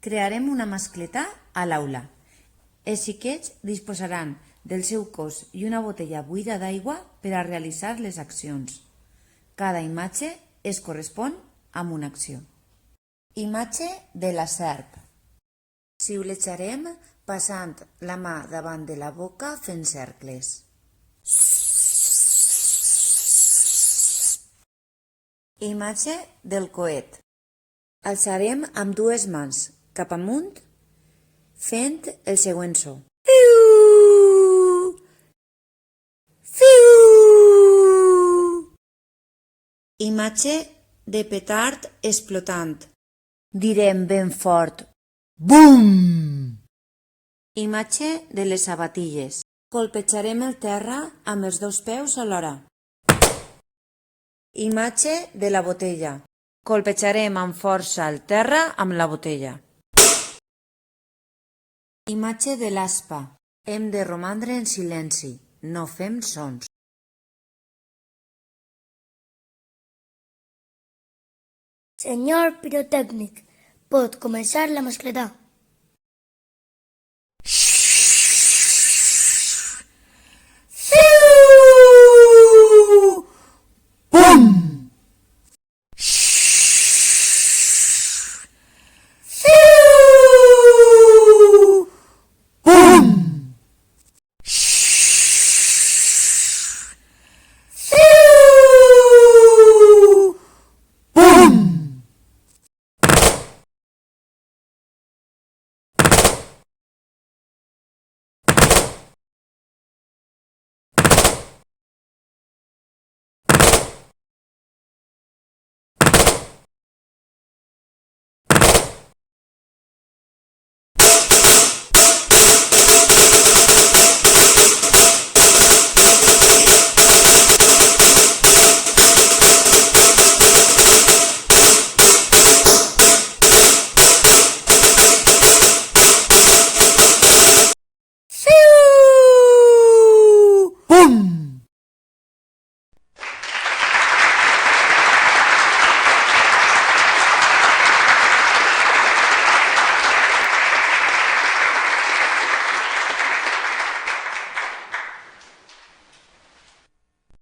Crearem una mascletà a l'aula. Els xiquets disposaran del seu cos i una botella buida d'aigua per a realitzar les accions. Cada imatge es correspon amb una acció. Imatge de la serp. Xiulejarem passant la mà davant de la boca fent cercles. Imatge del coet. Alçarem amb dues mans cap amunt fent el següent so. Fiu! Fiu! Imatge de petard explotant. Direm ben fort. Bum! Imatge de les sabatilles. Colpejarem el terra amb els dos peus alhora. Imatge de la botella. Colpejarem amb força el terra amb la botella. Imatge de l'aspa. Hem de romandre en silenci. No fem sons. Senyor pirotècnic, pot començar la mascletà.